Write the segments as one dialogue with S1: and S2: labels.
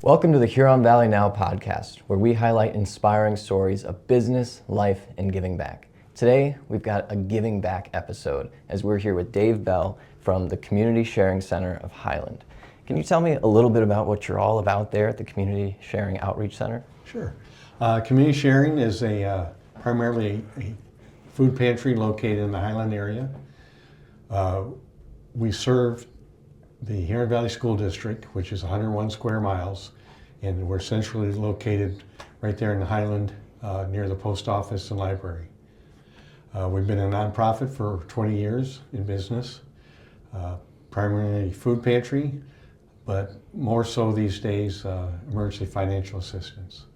S1: Welcome to the Huron Valley Now podcast, where we highlight inspiring stories of business, life, and giving back. Today, we've got a giving back episode as we're here with Dave Bell from the Community Sharing Center of Highland. Can you tell me a little bit about what you're all about there at the Community Sharing Outreach Center?
S2: Sure. Community Sharing is primarily a food pantry located in the Highland area. We serve the Huron Valley School District, which is 101 square miles, and we're centrally located right there in the Highland near the post office and library. We've been a nonprofit for 20 years in business, primarily food pantry, but more so these days, emergency financial assistance.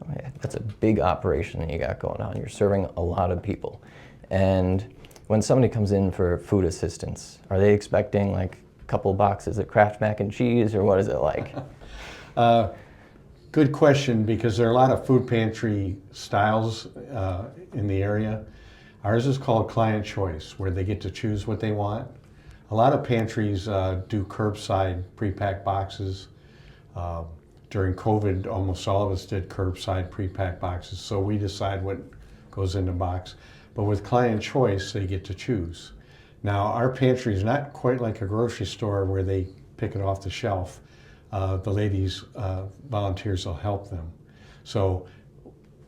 S1: Oh, yeah. That's a big operation that you got going on. You're serving a lot of people. And when somebody comes in for food assistance, are they expecting like couple boxes of Kraft mac and cheese, or what is it like?
S2: Good question, because there are a lot of food pantry styles in the area. Ours is called client choice, where they get to choose what they want. A lot of pantries do curbside pre-packed boxes. During COVID, almost all of us did curbside pre-packed boxes, so we decide what goes in the box. But with client choice, they get to choose. Now, our pantry is not quite like a grocery store where they pick it off the shelf. The ladies, volunteers will help them. So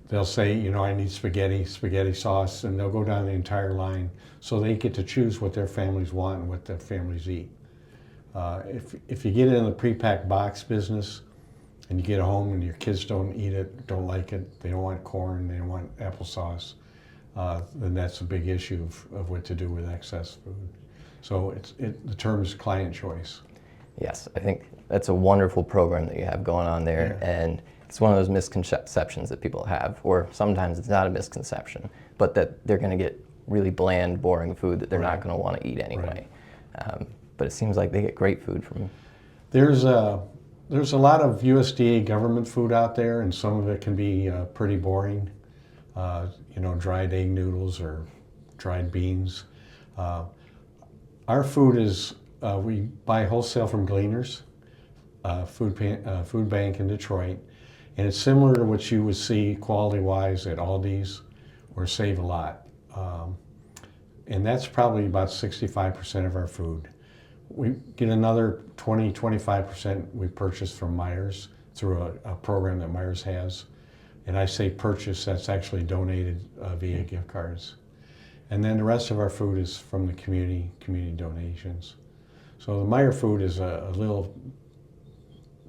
S2: they'll say, you know, I need spaghetti sauce, and they'll go down the entire line. So they get to choose what their families want and what their families eat. If you get in the pre-packed box business and you get home and your kids don't eat it, don't like it, they don't want corn, they don't want applesauce, then that's a big issue of what to do with excess food. So the term is client choice.
S1: Yes, I think that's a wonderful program that you have going on there,
S2: Yeah.
S1: and it's one of those misconceptions that people have, or sometimes it's not a misconception, but that they're going to get really bland, boring food that they're not going to want to eat anyway.
S2: Right.
S1: But it seems like they get great food from.
S2: There's a lot of USDA government food out there, and some of it can be pretty boring. Dried egg noodles or dried beans. Our food is, we buy wholesale from Gleaners, food bank in Detroit, and it's similar to what you would see quality-wise at Aldi's or Save a Lot. And that's probably about 65% of our food. We get another 20-25% we purchase from Myers through a program that Myers has. And I say purchase, that's actually donated via gift cards. And then the rest of our food is from the community donations. So the Meyer food is a little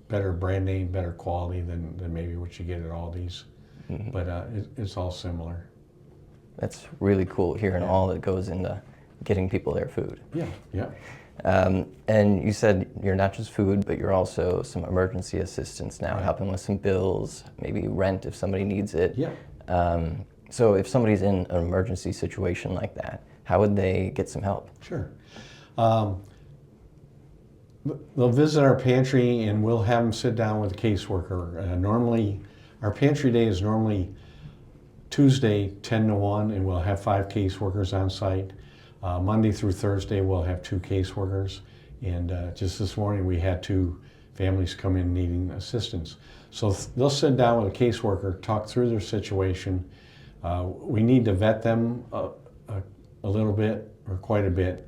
S2: better brand name, better quality than maybe what you get at Aldi's. Mm-hmm. But it's all similar.
S1: That's really cool hearing all that goes into getting people their food.
S2: Yeah.
S1: And you said you're not just food, but you're also some emergency assistance now, helping with some bills, maybe rent if somebody needs it.
S2: Yeah.
S1: So if somebody's in an emergency situation like that, how would they get some help?
S2: Sure. They'll visit our pantry and we'll have them sit down with a caseworker. Normally, our pantry day is normally Tuesday 10 to 1, and we'll have 5 caseworkers on site. Monday through Thursday, we'll have 2 caseworkers, and just this morning we had 2 families come in needing assistance. So they'll sit down with a caseworker, talk through their situation. We need to vet them a little bit, or quite a bit,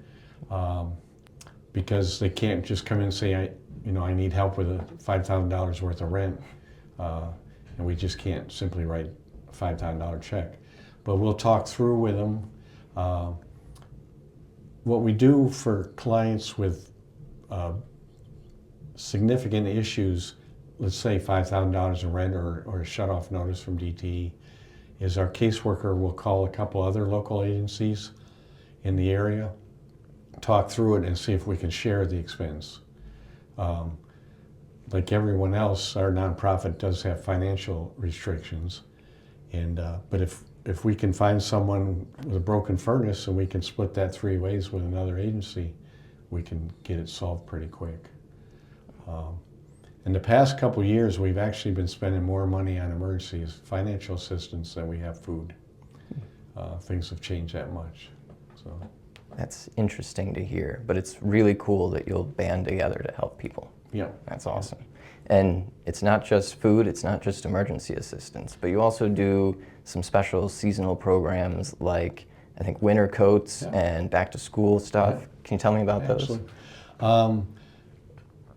S2: because they can't just come in and say, I need help with $5,000 worth of rent, and we just can't simply write a $5,000 check. But we'll talk through with them. What we do for clients with significant issues, let's say $5,000 in rent or a shut-off notice from DTE, is our caseworker will call a couple other local agencies in the area, talk through it, and see if we can share the expense. Like everyone else, our nonprofit does have financial restrictions, but if we can find someone with a broken furnace and we can split that 3 ways with another agency, we can get it solved pretty quick. In the past couple of years, we've actually been spending more money on emergencies, financial assistance, than we have food. Things have changed that much. So
S1: That's interesting to hear, but it's really cool that you'll band together to help people.
S2: yeah,
S1: That's awesome. And it's not just food, it's not just emergency assistance, but you also do some special seasonal programs like, I think, winter coats and back to school stuff.
S2: Yeah.
S1: Can you tell me about those?
S2: Absolutely.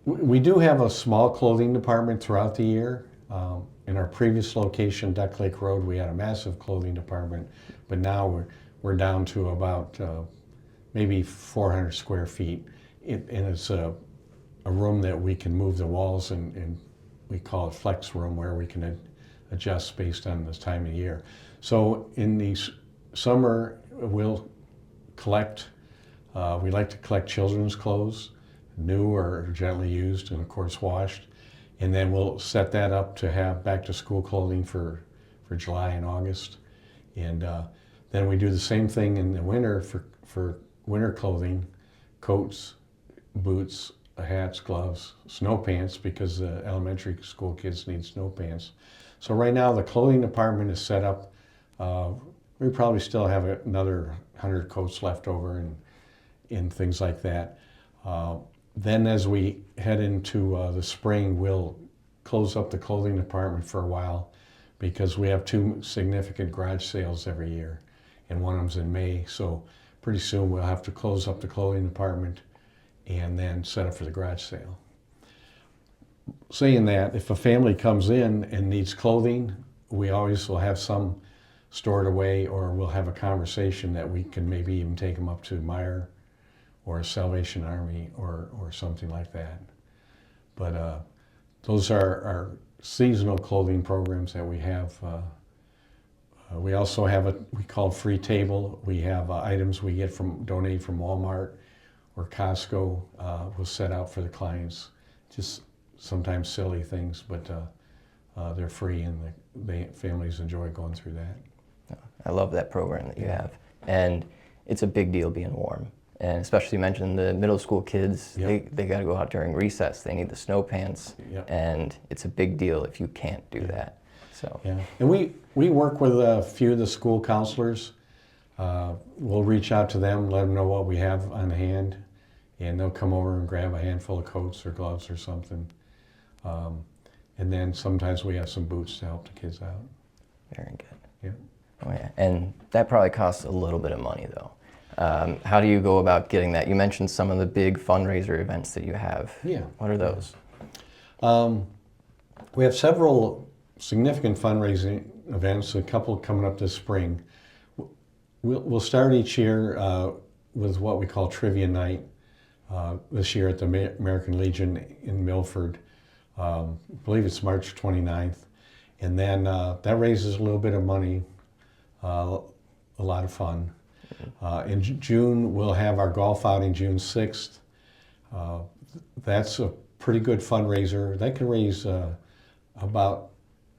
S2: We do have a small clothing department throughout the year. In our previous location, Duck Lake Road, we had a massive clothing department, but now we're down to about maybe 400 square feet. And it's a room that we can move the walls, and we call it flex room, where we can adjust based on the time of year. So in the summer, we'll collect, we like to collect children's clothes, new or gently used, and of course washed. And then we'll set that up to have back to school clothing for July and August. And then we do the same thing in the winter for winter clothing, coats, boots, hats, gloves, snow pants, because the elementary school kids need snow pants. So right now the clothing department is set up. We probably still have another 100 coats left over and things like that. Then as we head into the spring, we'll close up the clothing department for a while, because we have 2 significant garage sales every year, and one of them's in May. So pretty soon we'll have to close up the clothing department and then set up for the garage sale. Saying that, if a family comes in and needs clothing, we always will have some stored away, or we'll have a conversation that we can maybe even take them up to Meijer or Salvation Army or something like that. But those are our seasonal clothing programs that we have. We also have we call free table. We have items we get donate from Walmart or Costco. We'll set out for the clients. Just sometimes silly things, but they're free, and the families enjoy going through that.
S1: I love that program that you have. And it's a big deal being warm. And especially, you mentioned the middle school kids, they got to go out during recess. They need the snow pants, and it's a big deal if you can't do that. So
S2: and we work with a few of the school counselors. We'll reach out to them, let them know what we have on hand, and they'll come over and grab a handful of coats or gloves or something. And then sometimes we have some boots to help the kids out.
S1: Very good.
S2: Yeah.
S1: Oh yeah, and that probably costs a little bit of money though. How do you go about getting that? You mentioned some of the big fundraiser events that you have.
S2: Yeah.
S1: What are those?
S2: We have several significant fundraising events, a couple coming up this spring. We'll start each year with what we call Trivia Night, this year at the American Legion in Milford. I believe it's March 29th. And then that raises a little bit of money, a lot of fun. In June, we'll have our golf outing June 6th. That's a pretty good fundraiser. That can raise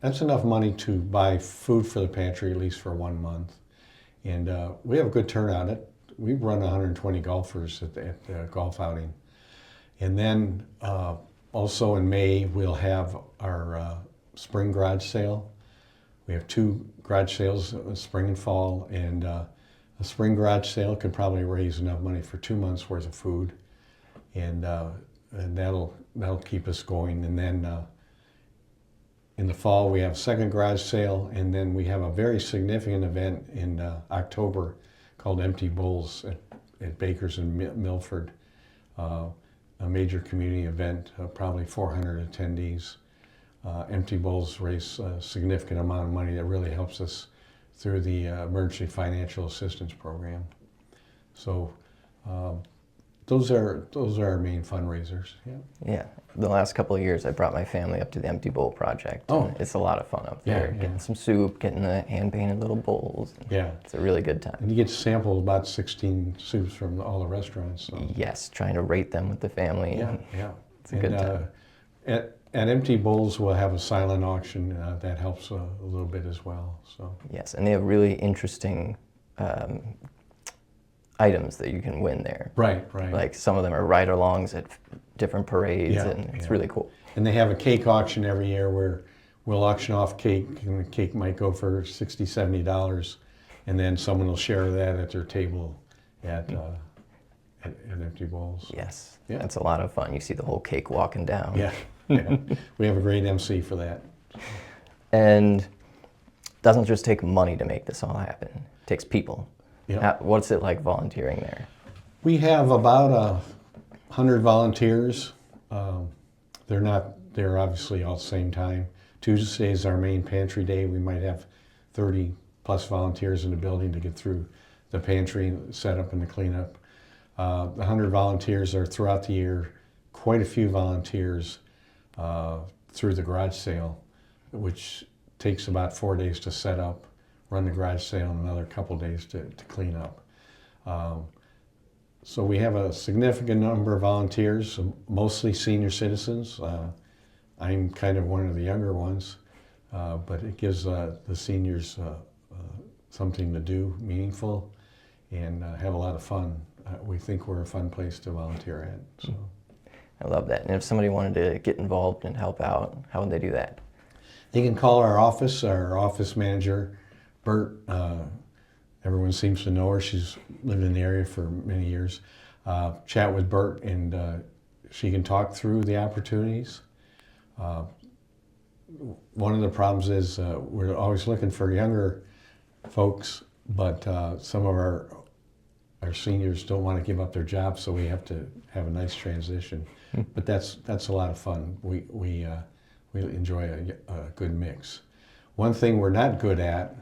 S2: that's enough money to buy food for the pantry, at least for 1 month. And we have a good turnout. We've run 120 golfers at the golf outing. And then also in May, we'll have our spring garage sale. We have 2 garage sales, spring and fall, and a spring garage sale could probably raise enough money for 2 months worth of food, and that'll keep us going. And then in the fall we have a second garage sale, and then we have a very significant event in October called Empty Bowls at Baker's in Milford, a major community event, probably 400 attendees. Empty Bowls raise a significant amount of money that really helps us through the Emergency Financial Assistance Program. So those are our main fundraisers.
S1: Yeah. The last couple of years, I brought my family up to the Empty Bowl Project.
S2: Oh.
S1: It's a lot of fun up there. Getting some soup, getting the hand-painted little bowls. It's a really good time.
S2: And you get to sample about 16 soups from all the restaurants. So.
S1: Yes, trying to rate them with the family. It's a good time.
S2: At Empty Bowls, we'll have a silent auction that helps a little bit as well. So.
S1: Yes, and they have really interesting items that you can win there.
S2: Right.
S1: Like some of them are ride-alongs at different parades, and it's really cool.
S2: And they have a cake auction every year where we'll auction off cake, and the cake might go for $60, $70, and then someone will share that at their table at Empty Bowls.
S1: Yes, that's a lot of fun. You see the whole cake walking down.
S2: Yeah. We have a great MC for that.
S1: And it doesn't just take money to make this all happen. It takes people.
S2: Yep.
S1: What's it like volunteering there?
S2: We have about 100 volunteers. They're obviously all at the same time. Tuesday is our main pantry day. We might have 30 plus volunteers in the building to get through the pantry setup and the cleanup. The 100 volunteers are throughout the year. Quite a few volunteers through the garage sale, which takes about 4 days to set up, run the garage sale, and another couple days to clean up. So we have a significant number of volunteers, mostly senior citizens. I'm kind of one of the younger ones, but it gives the seniors something to do, meaningful, and have a lot of fun. We think we're a fun place to volunteer at. So.
S1: I love that. And if somebody wanted to get involved and help out, how would they do that?
S2: They can call our office manager, Bert. Everyone seems to know her. She's lived in the area for many years. Chat with Bert, and she can talk through the opportunities. One of the problems is we're always looking for younger folks, but some of our seniors don't want to give up their jobs, so we have to have a nice transition. But that's a lot of fun. We enjoy a good mix. One thing we're not good at,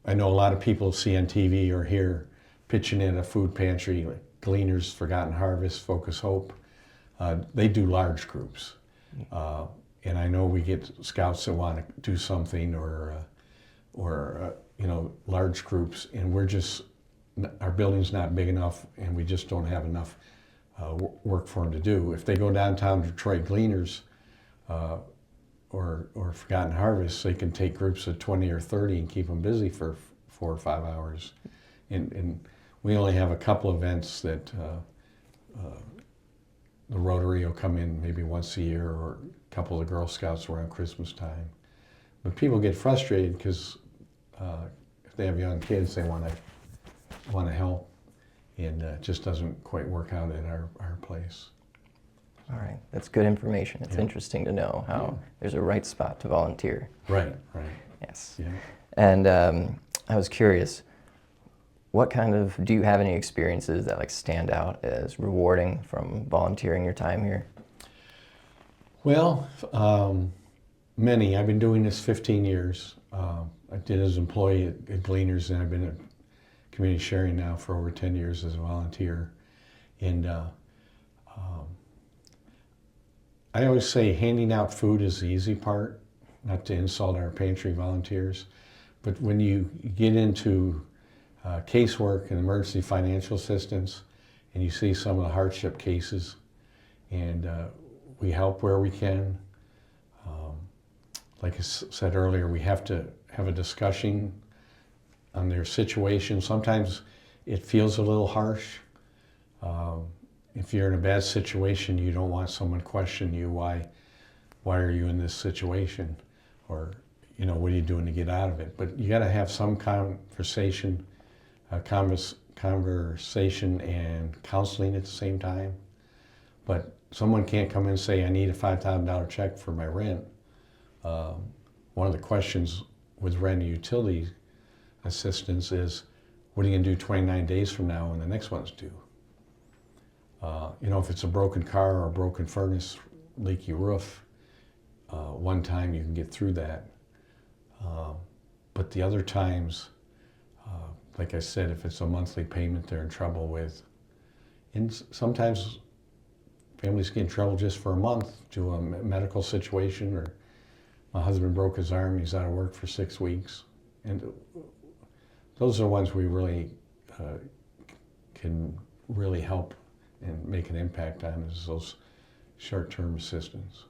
S2: I know a lot of people see on TV or hear pitching in a food pantry, like Gleaners, Forgotten Harvest, Focus Hope. They do large groups. And I know we get scouts that want to do something or large groups, and our building's not big enough, and we just don't have enough work for them to do. If they go downtown to Detroit Gleaners or Forgotten Harvest, they can take groups of 20 or 30 and keep them busy for 4 or 5 hours. And we only have a couple events that the Rotary will come in maybe once a year, or a couple of the Girl Scouts around Christmas time. But people get frustrated because if they have young kids, they want to help, and it just doesn't quite work out at our place.
S1: All right, that's good information. It's
S2: Yeah.
S1: interesting to know how there's a right spot to volunteer.
S2: Right.
S1: Yes.
S2: Yeah.
S1: And I was curious, do you have any experiences that stand out as rewarding from volunteering your time here?
S2: Well, many. I've been doing this 15 years. I did as an employee at Gleaners, and I've been at community sharing now for over 10 years as a volunteer. And I always say handing out food is the easy part, not to insult our pantry volunteers. But when you get into casework and emergency financial assistance, and you see some of the hardship cases, and we help where we can. Like I said earlier, we have to have a discussion on their situation. Sometimes it feels a little harsh. If you're in a bad situation, you don't want someone questioning you, why are you in this situation? Or, what are you doing to get out of it? But you got to have some conversation and counseling at the same time. But someone can't come in and say, I need a $5,000 check for my rent. One of the questions with rent and utility assistance is, what are you going to do 29 days from now when the next one's due? If it's a broken car or a broken furnace, leaky roof, one time you can get through that. But the other times, like I said, if it's a monthly payment they're in trouble with, and sometimes families get in trouble just for a month due to a medical situation, or my husband broke his arm, he's out of work for 6 weeks. And those are ones we really can really help and make an impact on, is those short-term assistance.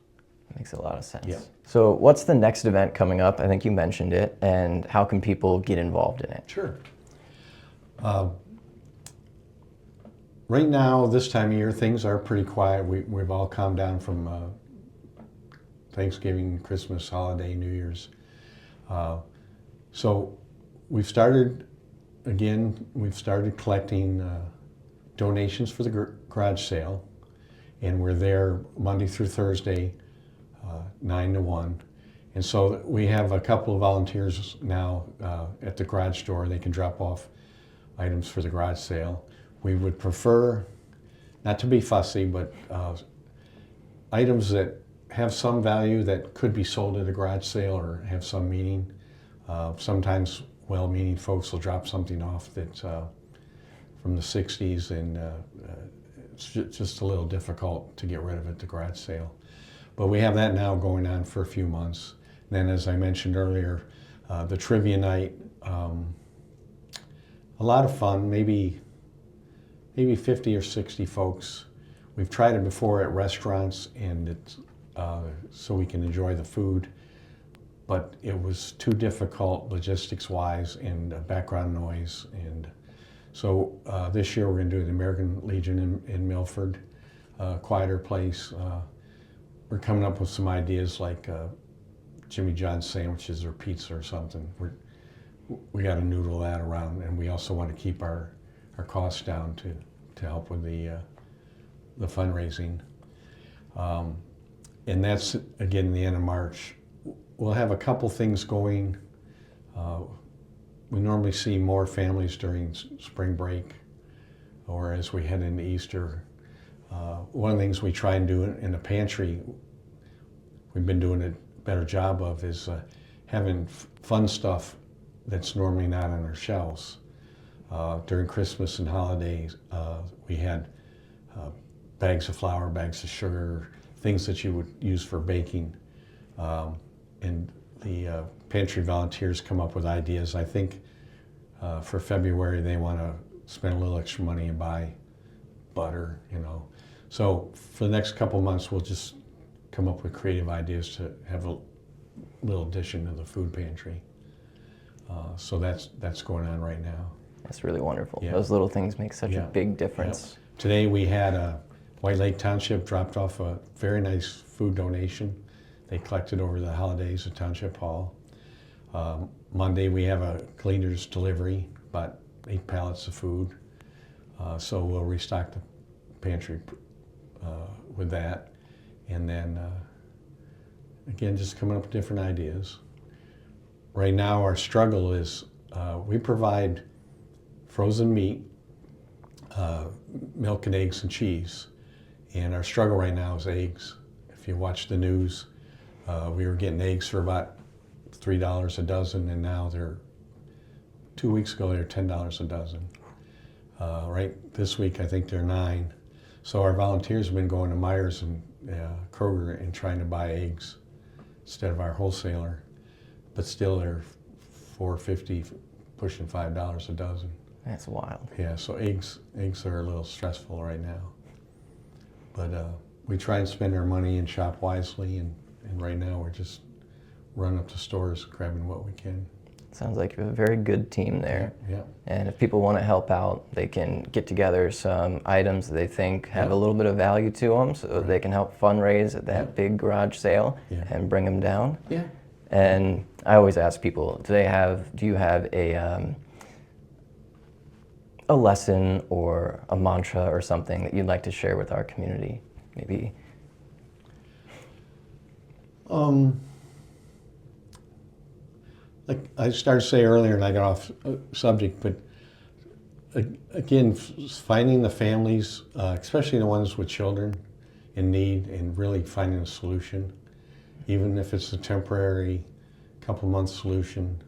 S1: Makes a lot of sense.
S2: Yeah.
S1: So what's the next event coming up? I think you mentioned it, and how can people get involved in it?
S2: Sure. Right now, this time of year, things are pretty quiet. We've all calmed down from Thanksgiving, Christmas, holiday, New Year's. So we've started collecting donations for the garage sale. and we're there Monday through Thursday, 9 to 1. And so we have a couple of volunteers now at the garage door. They can drop off items for the garage sale. We would prefer not to be fussy, but items that have some value that could be sold at a garage sale or have some meaning. Sometimes well-meaning folks will drop something off that's from the 60s, and it's just a little difficult to get rid of at the garage sale. But we have that now going on for a few months. Then, as I mentioned earlier, the trivia night, a lot of fun, maybe 50 or 60 folks. We've tried it before at restaurants, and it's so we can enjoy the food, but it was too difficult logistics-wise and background noise. And so this year we're going to do the American Legion in Milford, quieter place. We're coming up with some ideas like Jimmy John's sandwiches or pizza or something. We got to noodle that around, and we also want to keep our costs down to help with the fundraising. And that's, again, the end of March. We'll have a couple things going. We normally see more families during spring break or as we head into Easter. One of the things we try and do in the pantry, we've been doing a better job of, is having fun stuff that's normally not on our shelves. During Christmas and holidays, we had bags of flour, bags of sugar, things that you would use for baking. And the pantry volunteers come up with ideas. I think for February they want to spend a little extra money and buy butter, you know. So for the next couple months we'll just come up with creative ideas to have a little addition to the food pantry. So that's going on right now.
S1: That's really wonderful.
S2: Yeah.
S1: Those little things make such a big difference.
S2: Yeah. Today we had White Lake Township dropped off a very nice food donation. They collected over the holidays at Township Hall. Monday we have a cleaner's delivery, about 8 pallets of food. So we'll restock the pantry with that. And then, again, just coming up with different ideas. Right now our struggle is we provide frozen meat, milk and eggs and cheese. And our struggle right now is eggs. If you watch the news, we were getting eggs for about $3 a dozen, and now 2 weeks ago they were $10 a dozen. Right this week I think they're $9. So our volunteers have been going to Myers and Kroger and trying to buy eggs instead of our wholesaler, but still they're $4.50, pushing $5 a dozen.
S1: That's wild.
S2: Yeah, so eggs are a little stressful right now. But we try and spend our money and shop wisely, and right now we're just running up to stores, grabbing what we can.
S1: Sounds like you have a very good team there.
S2: Yeah.
S1: And if people want to help out, they can get together some items that they think have a little bit of value to them, so they can help fundraise at that big garage sale and bring them down.
S2: Yeah.
S1: And I always ask people, do you have a lesson or a mantra or something that you'd like to share with our community? Maybe.
S2: Like I started to say earlier, and I got off subject, but again, finding the families, especially the ones with children in need, and really finding a solution, even if it's a temporary, couple-month solution.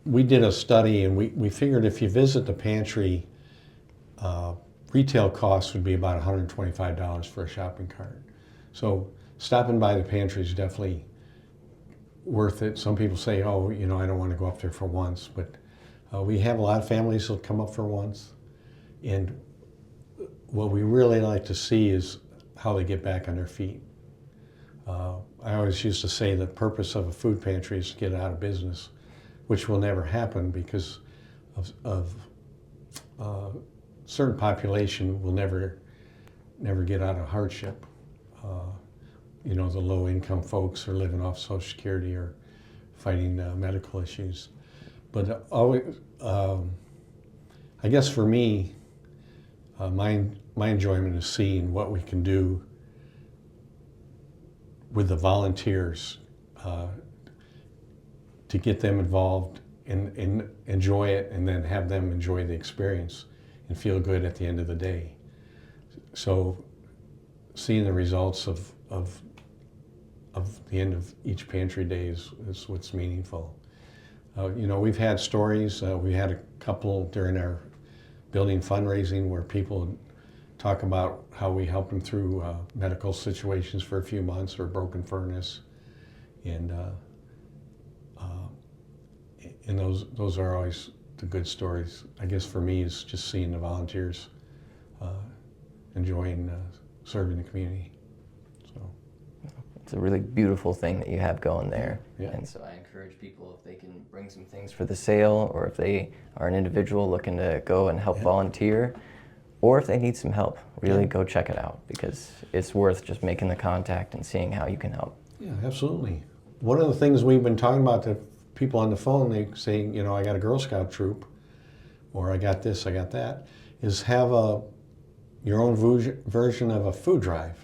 S2: We did a study, and we figured if you visit the pantry, retail costs would be about $125 for a shopping cart. So stopping by the pantry is definitely worth it. Some people say, oh, you know, I don't want to go up there for once, but we have a lot of families that'll come up for once. And what we really like to see is how they get back on their feet. I always used to say the purpose of a food pantry is to get it out of business, which will never happen because of certain population will never get out of hardship. You know, the low-income folks are living off Social Security or fighting medical issues. But always, I guess for me, my enjoyment is seeing what we can do with the volunteers to get them involved and enjoy it, and then have them enjoy the experience and feel good at the end of the day. So seeing the results of the end of each pantry day is what's meaningful. We've had stories. We had a couple during our building fundraising where people talk about how we help them through medical situations for a few months, or a broken furnace, and those are always the good stories. I guess for me, it's just seeing the volunteers enjoying serving the community. So
S1: it's a really beautiful thing that you have going there.
S2: Yeah.
S1: And so I encourage people, if they can bring some things for the sale, or if they are an individual looking to go and help volunteer, or if they need some help, really go check it out, because it's worth just making the contact and seeing how you can help.
S2: Yeah, absolutely. One of the things we've been talking about to people on the phone, they say, I got a Girl Scout troop, or I got this, I got that, is have your own version of a food drive.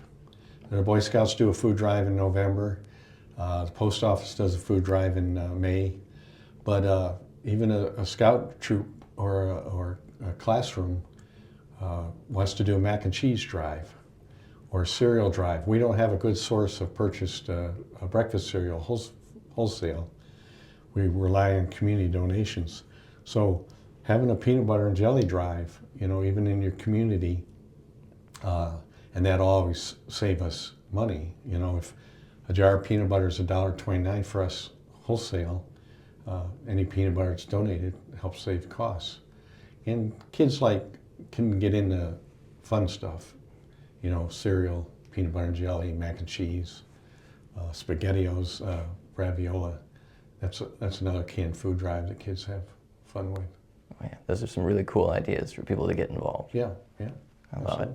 S2: The Boy Scouts do a food drive in November. The post office does a food drive in May. But even a scout troop or a classroom wants to do a mac and cheese drive or a cereal drive. We don't have a good source of purchased breakfast cereal wholesale. We rely on community donations. So having a peanut butter and jelly drive, even in your community, and that'll always save us money. If a jar of peanut butter is $1.29 for us wholesale, any peanut butter that's donated helps save costs. And kids can get into fun stuff, cereal, peanut butter and jelly, mac and cheese, SpaghettiOs, raviola. That's another canned food drive that kids have fun with.
S1: Oh, yeah. Those are some really cool ideas for people to get involved.
S2: Yeah.
S1: I love it.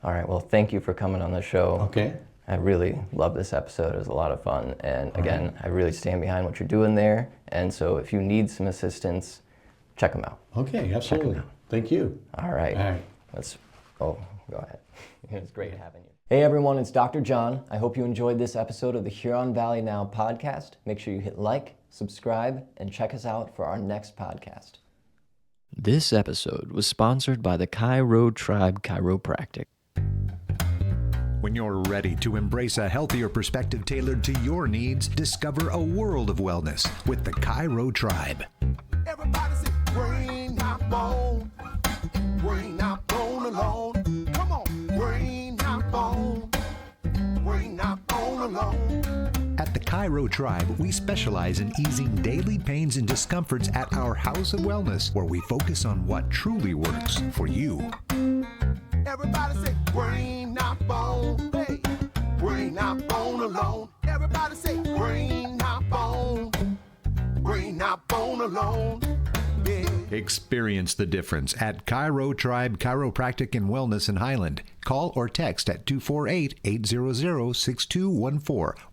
S1: All right, well, thank you for coming on the show.
S2: Okay.
S1: I really love this episode. It was a lot of fun. And again, I really stand behind what you're doing there. And so if you need some assistance, check them out.
S2: Okay, absolutely. Thank you.
S1: All right.
S2: All right.
S1: Go ahead. It's great having you. Hey everyone, it's Dr. John. I hope you enjoyed this episode of the Huron Valley Now podcast. Make sure you hit like, subscribe, and check us out for our next podcast. This episode was sponsored by the Rho Tribe Chiropractic.
S3: When you're ready to embrace a healthier perspective tailored to your needs, discover a world of wellness with the Rho Tribe.
S4: Everybody say, bring not bone alone. Come on, bring not bone alone.
S3: At the Rho Tribe, we specialize in easing daily pains and discomforts at our House of Wellness, where we focus on what truly works for you.
S4: Everybody say, bring not bone, hey, bring not bone alone. Everybody say, bring not bone alone. Yeah.
S3: Experience the difference at Rho Tribe Chiropractic and Wellness in Highland. Call or text at 248-800-6214